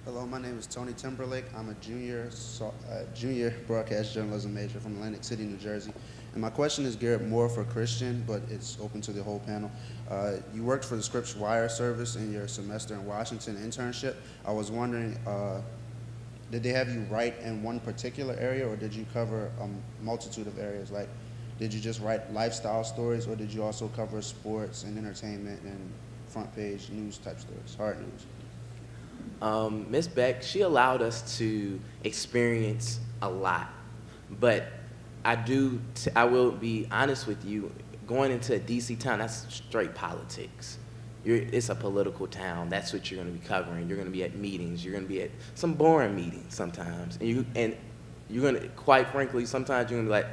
Hello, my name is Tony Timberlake. I'm a junior broadcast journalism major from Atlantic City, New Jersey. And my question is geared more for Christian, but it's open to the whole panel. You worked for the Scripps Wire service in your semester in Washington internship. I was wondering, did they have you write in one particular area, or did you cover a multitude of areas? Like, did you just write lifestyle stories, or did you also cover sports and entertainment and front page news type stories, hard news? Miss Beck, she allowed us to experience a lot, but I will be honest with you, going into a DC town, that's straight politics. It's a political town. That's what you're going to be covering. You're going to be at meetings. You're going to be at some boring meetings sometimes, and you're going to, quite frankly, sometimes you're going to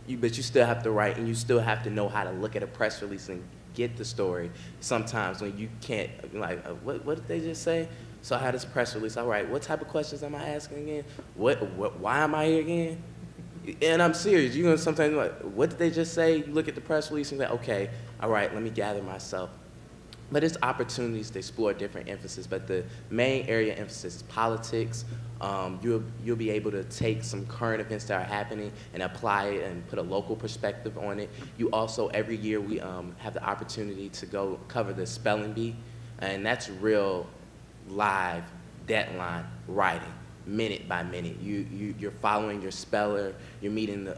be like, but you still have to write, and you still have to know how to look at a press release and get the story. Sometimes when you can't, like, what did they just say? So I had this press release. All right, what type of questions am I asking again? Why am I here again? And I'm serious. You're gonna sometimes like, what did they just say? You look at the press release and you're like, okay, all right, let me gather myself. But it's opportunities to explore different emphasis. But the main area of emphasis is politics. You'll be able to take some current events that are happening and apply it and put a local perspective on it. You also, every year, we have the opportunity to go cover the spelling bee, and that's real live deadline writing, minute by minute. You're following your speller. You're meeting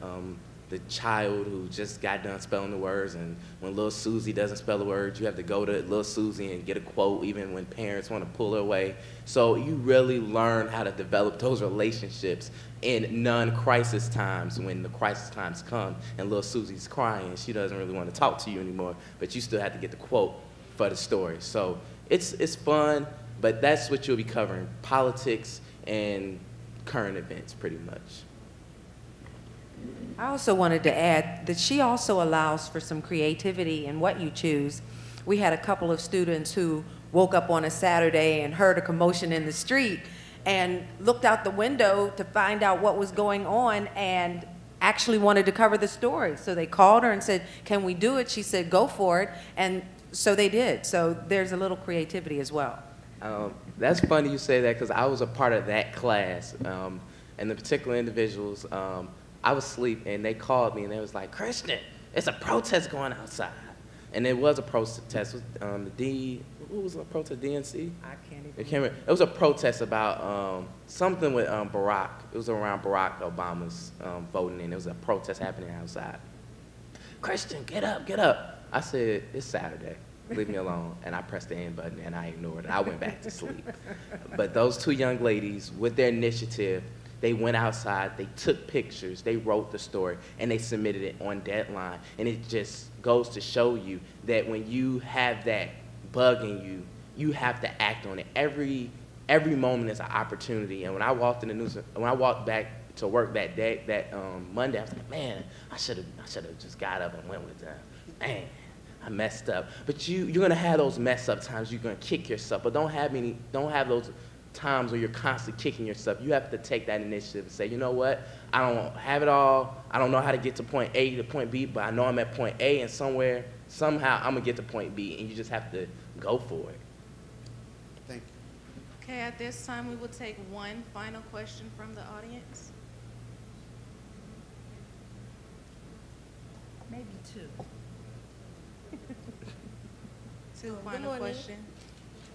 the child who just got done spelling the words, and when little Susie doesn't spell the words, you have to go to little Susie and get a quote, even when parents want to pull her away. So you really learn how to develop those relationships in non-crisis times, when the crisis times come and little Susie's crying. She doesn't really want to talk to you anymore, but you still have to get the quote for the story. So it's fun, but that's what you'll be covering, politics and current events pretty much. I also wanted to add that she also allows for some creativity in what you choose. We had a couple of students who woke up on a Saturday and heard a commotion in the street and looked out the window to find out what was going on and actually wanted to cover the story. So they called her and said, can we do it? She said, go for it. And so they did. So there's a little creativity as well. That's funny you say that, because I was a part of that class. And the particular individuals, I was asleep, and they called me, and they was like, Christian, it's a protest going outside. And it was a protest. What was the protest, DNC? I can't even. Remember. It was a protest about something with Barack. It was around Barack Obama's voting, and it was a protest happening outside. Christian, get up, get up. I said, it's Saturday. Leave me alone. And I pressed the end button, and I ignored it. I went back to sleep. But those two young ladies, with their initiative, they went outside, they took pictures, they wrote the story, and they submitted it on deadline. And it just goes to show you that when you have that bug in you, you have to act on it. Every moment is an opportunity. And when I walked in the news, when I walked back to work that day, Monday, I was like, man, I should have just got up and went with them. Man, I messed up. But you're gonna have those mess up times. You're gonna kick yourself, but don't have those times where you're constantly kicking yourself. You have to take that initiative and say, you know what? I don't have it all. I don't know how to get to point A to point B, but I know I'm at point A, and somehow I'm gonna get to point B, and you just have to go for it. Thank you. Okay, at this time we will take one final question from the audience. Maybe two. Two Good final morning. question.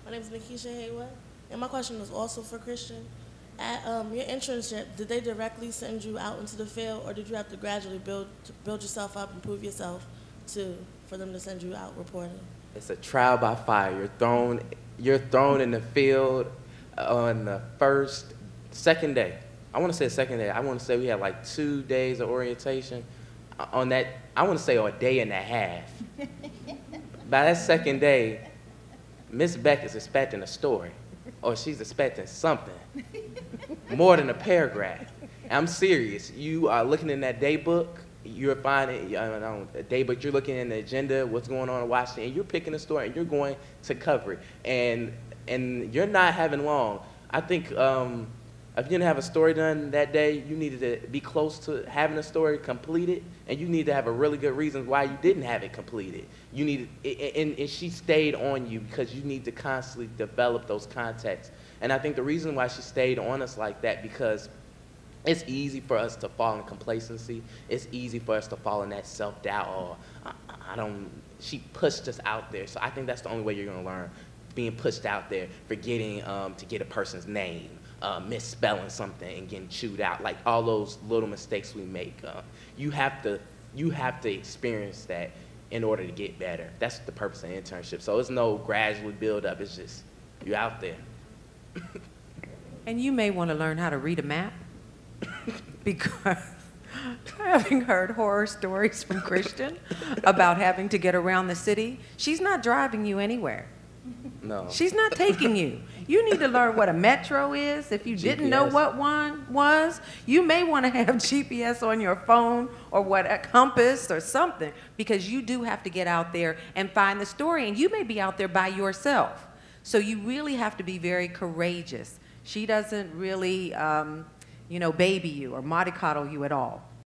My name is Nikisha Haywood, and my question is also for Christian. At your internship, did they directly send you out into the field, or did you have to gradually build yourself up and prove yourself for them to send you out reporting? It's a trial by fire. You're thrown in the field on the second day. I want to say the second day. I want to say we had like 2 days of orientation. On that, I want to say a day and a half. By that second day, Miss Beck is expecting a story, or she's expecting something more than a paragraph. And I'm serious. You are looking in that day book. You're finding a day book. You're looking in the agenda, what's going on in Washington, and you're picking a story and you're going to cover it. And you're not having long. I think if you didn't have a story done that day, you needed to be close to having a story completed, and you need to have a really good reason why you didn't have it completed. You needed, and she stayed on you because you need to constantly develop those contexts And I think the reason why she stayed on us like that, because it's easy for us to fall in complacency. It's easy for us to fall in that self-doubt, or she pushed us out there. So I think that's the only way you're gonna learn, being pushed out there, forgetting to get a person's name, misspelling something and getting chewed out, like all those little mistakes we make. You have to experience that in order to get better. That's the purpose of internship. So it's no gradually build up, it's just, you're out there. And you may want to learn how to read a map, because having heard horror stories from Christian about having to get around the city, she's not driving you anywhere. No. She's not taking you. You need to learn what a metro is. If you didn't know what one was, you may want to have GPS on your phone, or a compass or something, because you do have to get out there and find the story, and you may be out there by yourself. So you really have to be very courageous. She doesn't really, baby you or mollycoddle you at all.